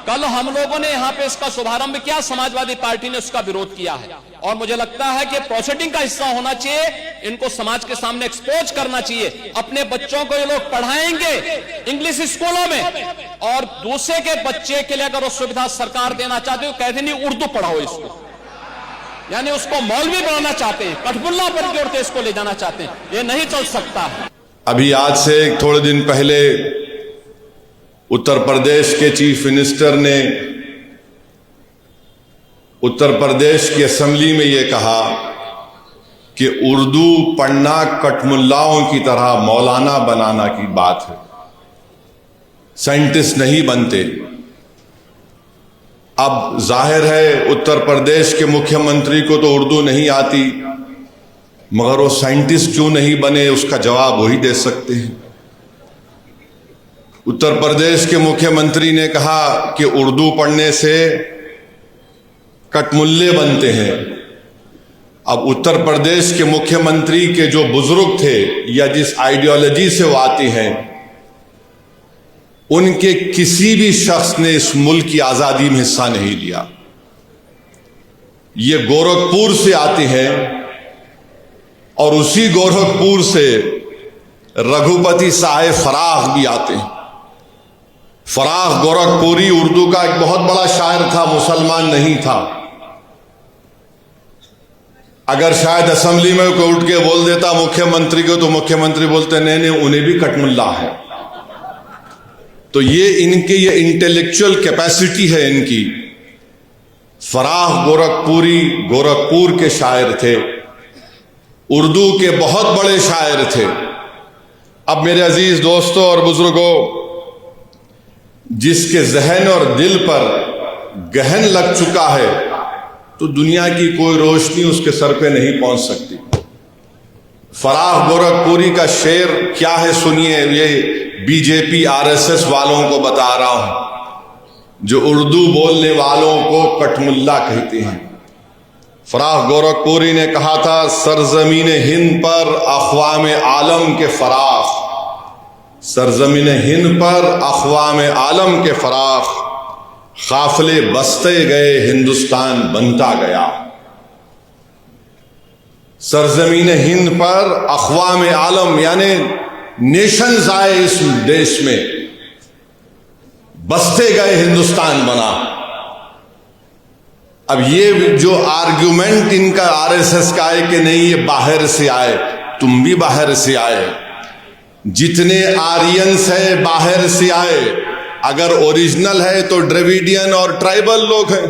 कल हम लोगों ने यहां पे इसका शुभारंभ किया, समाजवादी पार्टी ने उसका विरोध किया है और मुझे लगता है कि प्रोसीडिंग का हिस्सा होना चाहिए, इनको समाज के सामने एक्सपोज करना चाहिए। अपने बच्चों को ये लोग पढ़ाएंगे इंग्लिश स्कूलों में और दूसरे के बच्चे के लिए अगर वो सुविधा सरकार देना चाहती है, कहते नहीं उर्दू पढ़ाओ इसको, यानी उसको मौलवी बनाना चाहते हैं, कठपुल्ला पर जोड़ते इसको ले जाना चाहते हैं। ये नहीं चल सकता। अभी आज से थोड़े दिन पहले उत्तर प्रदेश के चीफ मिनिस्टर ने उत्तर प्रदेश की असेंबली में ये कहा कि उर्दू पढ़ना कठमुल्लाओं की तरह मौलाना बनाना की बात है, साइंटिस्ट नहीं बनते। अब जाहिर है उत्तर प्रदेश के मुख्यमंत्री को तो उर्दू नहीं आती, मगर वो साइंटिस्ट क्यों नहीं बने, उसका जवाब वही दे सकते हैं। उत्तर प्रदेश के मुख्यमंत्री ने कहा कि उर्दू पढ़ने से कठमुल्ले बनते हैं। अब उत्तर प्रदेश के मुख्यमंत्री के जो बुजुर्ग थे या जिस आइडियोलॉजी से वो आते हैं, उनके किसी भी शख्स ने इस मुल्क की आजादी में हिस्सा नहीं लिया। ये गोरखपुर से आते हैं और उसी गोरखपुर से रघुपति साहेब फराख भी आते हैं। फराख गोरखपुरी उर्दू का एक बहुत बड़ा शायर था, मुसलमान नहीं था। अगर शायद असेंबली में कोई उठ के बोल देता मुख्यमंत्री को, तो मुख्यमंत्री बोलते नहीं नहीं उन्हें भी कठमुल्ला है। तो ये इनके ये इंटेलेक्चुअल कैपेसिटी है इनकी। फराख गोरखपुरी गोरखपुर के शायर थे, उर्दू के बहुत बड़े शायर थे। अब मेरे अजीज दोस्तों और बुजुर्गों, जिसके जहन और दिल पर गहन लग चुका है, तो दुनिया की कोई रोशनी उसके सर पे नहीं पहुंच सकती। फराख गोरखपुरी का शेर क्या है सुनिए, ये बीजेपी आरएसएस वालों को बता रहा हूं, जो उर्दू बोलने वालों को कठमुल्ला कहते हैं। फराख गोरखपुरी ने कहा था, सरजमीन हिंद पर अक़वाम आलम के फराख, सरजमीन हिंद पर अक़वाम आलम के फराख, काफिले बसते गए हिंदुस्तान बनता गया। सरजमीन हिंद पर अक़वाम आलम यानी नेशंस आए इस देश में, बसते गए हिंदुस्तान बना। अब ये जो आर्ग्यूमेंट इनका आरएसएस का है कि नहीं ये बाहर से आए, तुम भी बाहर से आए, जितने आर्यंस है बाहर से आए, अगर ओरिजिनल है तो द्रविडियन और ट्राइबल लोग हैं।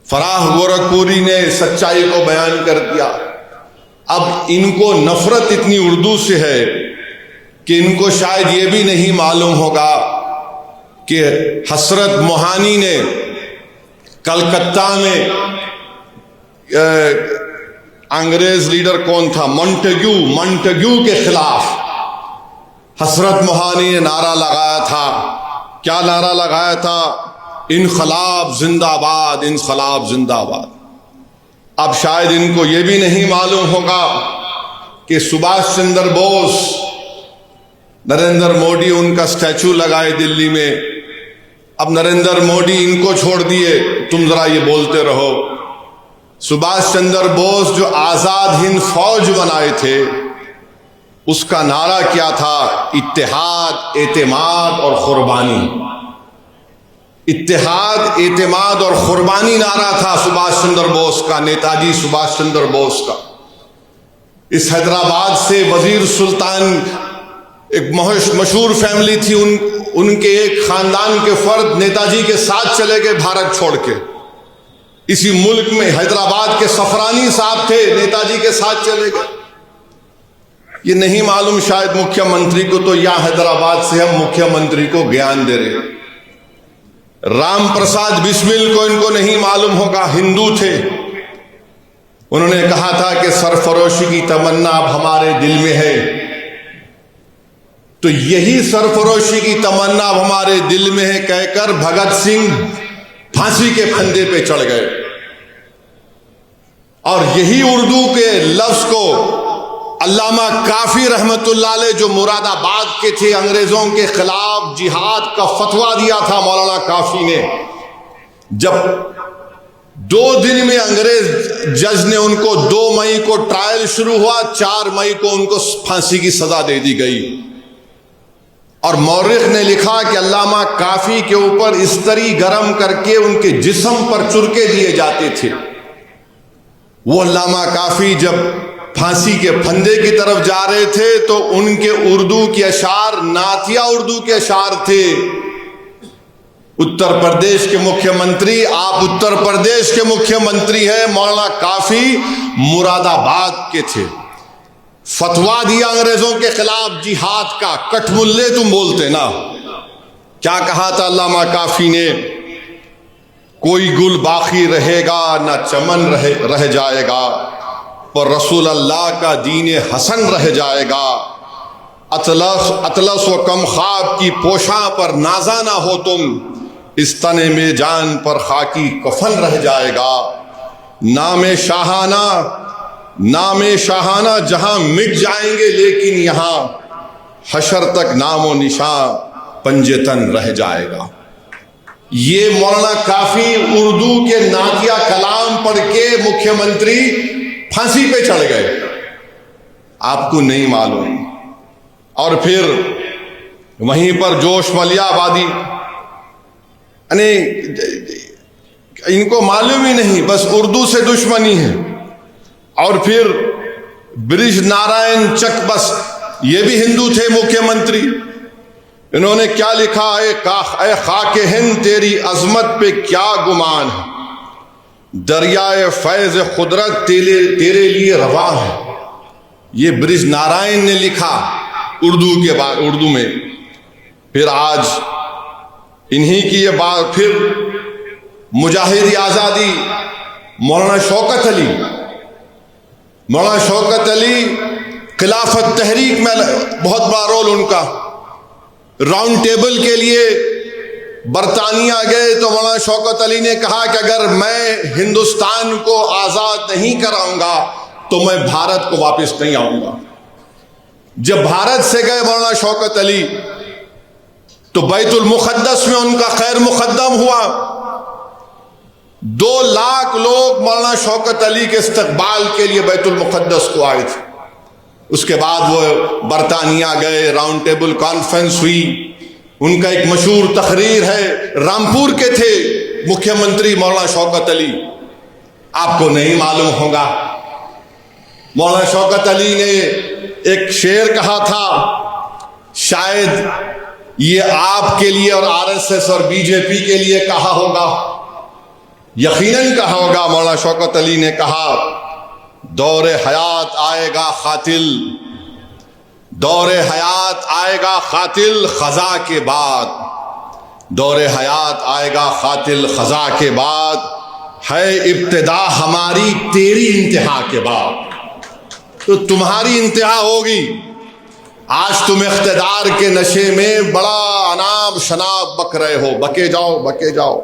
फराख गोरखपुरी ने सच्चाई को बयान कर दिया। अब इनको नफरत इतनी उर्दू से है कि इनको शायद ये भी नहीं मालूम होगा कि हसरत मोहानी ने कलकत्ता में अंग्रेज लीडर कौन था, मॉन्टेग्यू के खिलाफ हसरत मोहानी ने नारा लगाया था। क्या नारा लगाया था? इनकलाब जिंदाबाद, इनकलाब जिंदाबाद। अब शायद इनको यह भी नहीं मालूम होगा कि सुभाष चंद्र बोस, नरेंद्र मोदी उनका स्टैचू लगाए दिल्ली में। अब नरेंद्र मोदी इनको छोड़ दिए, तुम जरा ये बोलते रहो। सुभाष चंद्र बोस जो आजाद हिंद फौज बनाए थे, उसका नारा क्या था? इत्तेहाद, एतेमाद और कुर्बानी। इत्तेहाद, एतेमाद और कुर्बानी नारा था सुभाष चंद्र बोस का, नेताजी सुभाष चंद्र बोस का। इस हैदराबाद से वजीर सुल्तान, एक मशहूर फैमिली थी, उनके एक खानदान के फर्द नेताजी के साथ चले गए भारत छोड़ के। इसी मुल्क में हैदराबाद के सफरानी साहब थे, नेताजी के साथ चले गए। ये नहीं मालूम शायद मुख्यमंत्री को, तो यहां हैदराबाद से हम मुख्यमंत्री को ज्ञान दे रहे। राम प्रसाद बिस्मिल को इनको नहीं मालूम होगा, हिंदू थे। उन्होंने कहा था कि सरफरोशी की तमन्ना अब हमारे दिल में है। तो यही सरफरोशी की तमन्ना अब हमारे दिल में है कहकर भगत सिंह फांसी के फंदे पे चढ़ गए। और यही उर्दू के लफ्ज को अल्लामा काफी रहमतुल्लाह अलैह जो मुरादाबाद के थे, अंग्रेजों के खिलाफ जिहाद का फतवा दिया था मौलाना काफी ने। जब 2 दिन में अंग्रेज जज ने उनको 2 मई को ट्रायल शुरू हुआ, 4 मई को उनको फांसी की सजा दे दी गई। और मौरिख ने लिखा कि अल्लामा काफी के ऊपर इस्तरी गरम करके उनके जिस्म पर चुरके दिए जाते थे। वो अल्लामा काफी जब फांसी के फंदे की तरफ जा रहे थे तो उनके उर्दू के अशार नातिया उर्दू के अशार थे। उत्तर प्रदेश के मुख्यमंत्री, आप उत्तर प्रदेश के मुख्यमंत्री हैं, मौलाना काफी मुरादाबाद के थे। फतवा दिया अंग्रेजों के खिलाफ जिहाद का, कठमुल्ले तुम बोलते ना। क्या कहा था अल्लामा काफी ने? कोई गुल बाकी रहेगा ना चमन रह जाएगा, पर रसूल अल्लाह का दीन हसन रह जाएगा। अतलस व कम ख्वाब की पोशा पर नाजा ना हो तुम, इस तने में जान पर खाकी कफन रह जाएगा। नामे शाहाना जहां मिट जाएंगे, लेकिन यहां हशर तक नामो निशां पंजेतन रह जाएगा। ये मौलाना काफी उर्दू के नातिया कलाम पढ़ के मुख्यमंत्री फांसी पे चढ़ गए, आपको नहीं मालूम। और फिर वहीं पर जोश मलियाबादी, इनको मालूम ही नहीं, बस उर्दू से दुश्मनी है। और फिर ब्रिज नारायण चक, बस ये भी हिंदू थे मुख्यमंत्री। इन्होंने क्या लिखा है? ए खाके हिंद तेरी अजमत पे क्या गुमान है, दरियाए फैज खुदरत तेरे लिए रवा है। ये ब्रिज नारायण ने लिखा उर्दू में। फिर आज इन्हीं की ये बात, फिर मुजाहिद आजादी मौलाना शौकत अली खिलाफत तहरीक में बहुत बड़ा रोल उनका। राउंड टेबल के लिए बरतानिया गए तो मौलाना शौकत अली ने कहा कि अगर मैं हिंदुस्तान को आजाद नहीं कराऊंगा तो मैं भारत को वापस नहीं आऊंगा। जब भारत से गए मौलाना शौकत अली तो बैतुल मुक़द्दस में उनका खैर मुक़द्दम हुआ। 2 लाख लोग मौलाना शौकत अली के इस्तकबाल के लिए बैतुल मुक़द्दस को आए थे। उसके बाद वो बरतानिया गए, राउंड टेबल कॉन्फ्रेंस हुई। उनका एक मशहूर तकरीर है, रामपुर के थे मुख्यमंत्री मौलाना शौकत अली, आपको नहीं मालूम होगा। मौलाना शौकत अली ने एक शेर कहा था, शायद ये आपके लिए और आरएसएस और बीजेपी के लिए कहा होगा, यकीनन कहा होगा। मौलाना शौकत अली ने कहा, दौरे हयात आएगा खातिल, दौरे हयात आएगा खातिल खजा के बाद, दौरे हयात आएगा खातिल खजा के बाद, है इब्तिदा हमारी तेरी इंतहा के बाद। तो तुम्हारी इंतहा होगी। आज तुम इख्तिदार के नशे में बड़ा अनाब शनाब बक रहे हो, बके जाओ।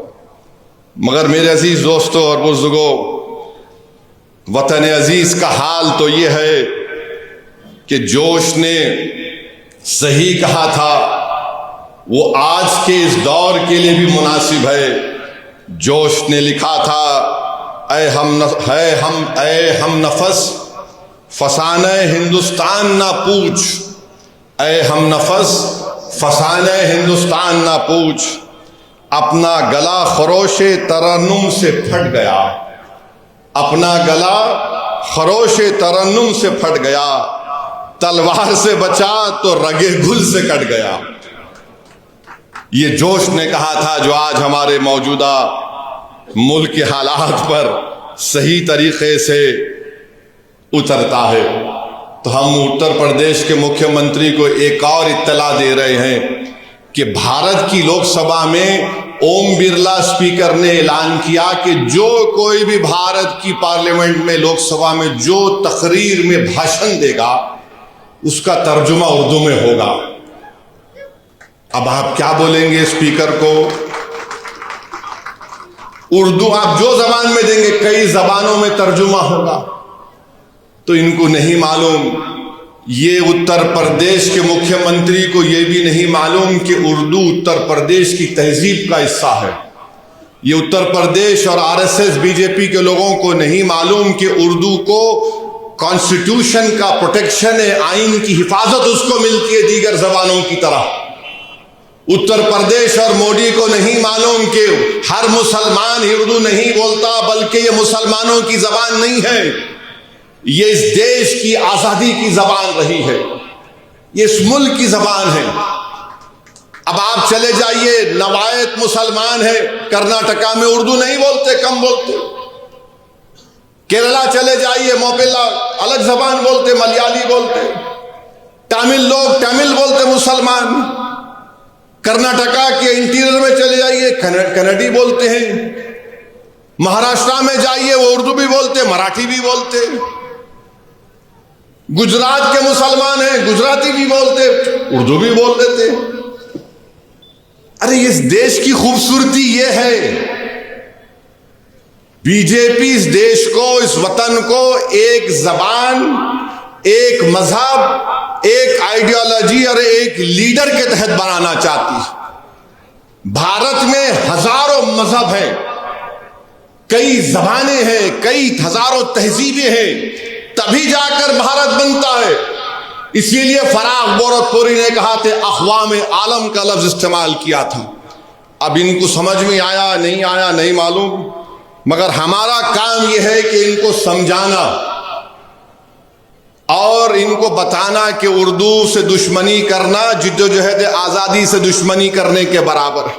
मगर मेरे अजीज दोस्तों और बुजुर्गों, वतन अजीज का हाल तो ये है कि जोश ने सही कहा था, वो आज के इस दौर के लिए भी मुनासिब है। जोश ने लिखा था, ऐ हम नफस फसाने हिंदुस्तान ना पूछ, ऐ हम नफस फसाने हिंदुस्तान ना पूछ, अपना गला खरोशे तरन्नुम से फट गया, अपना गला खरोशे तरन्नुम से फट गया, तलवार से बचा तो रगे गुल से कट गया। ये जोश ने कहा था, जो आज हमारे मौजूदा मुल्क के हालात पर सही तरीके से उतरता है। तो हम उत्तर प्रदेश के मुख्यमंत्री को एक और इत्तला दे रहे हैं कि भारत की लोकसभा में ओम बिरला स्पीकर ने ऐलान किया कि जो कोई भी भारत की पार्लियामेंट में, लोकसभा में जो तकरीर में भाषण देगा उसका तर्जुमा उर्दू में होगा। अब आप क्या बोलेंगे स्पीकर को? उर्दू आप जो जबान में देंगे, कई जबानों में तर्जुमा होगा। तो इनको नहीं मालूम ये उत्तर प्रदेश के मुख्यमंत्री को यह भी नहीं मालूम कि उर्दू उत्तर प्रदेश की तहजीब का हिस्सा है। ये उत्तर प्रदेश और आरएसएस बीजेपी के लोगों को नहीं मालूम कि उर्दू को कॉन्स्टिट्यूशन का प्रोटेक्शन है, आइन की हिफाजत उसको मिलती है दीगर जबानों की तरह। उत्तर प्रदेश और मोदी को नहीं मालूम कि हर मुसलमान ही उर्दू नहीं बोलता, बल्कि ये मुसलमानों की जबान नहीं है, ये इस देश की आजादी की जबान रही है, ये इस मुल्क की जबान है। अब आप चले जाइए, नवायत मुसलमान है, कर्नाटका में उर्दू नहीं बोलते, कम बोलते। केरला चले जाइए, मोपिला अलग जबान बोलते, मलयाली बोलते। तमिल लोग तमिल बोलते मुसलमान। कर्नाटका के इंटीरियर में चले जाइए, कन्नड़ी बोलते हैं। महाराष्ट्र में जाइए, वो उर्दू भी बोलते, मराठी भी बोलते। गुजरात के मुसलमान हैं, गुजराती भी बोलते, उर्दू भी बोल देते। अरे इस देश की खूबसूरती ये है, बीजेपी इस देश को, इस वतन को एक जबान, एक मजहब, एक आइडियोलॉजी और एक लीडर के तहत बनाना चाहती है। भारत में हजारों मजहब हैं, कई जबानें हैं, कई हजारों तहजीबें हैं, तभी जाकर भारत बनता है। इसीलिए फराग गोरखपुरी ने कहा थे, अक़वाम आलम का लफ्ज इस्तेमाल किया था। अब इनको समझ में आया नहीं आया नहीं मालूम, मगर हमारा काम यह है कि इनको समझाना और इनको बताना कि उर्दू से दुश्मनी करना जिद्दोजहद आज़ादी से दुश्मनी करने के बराबर है।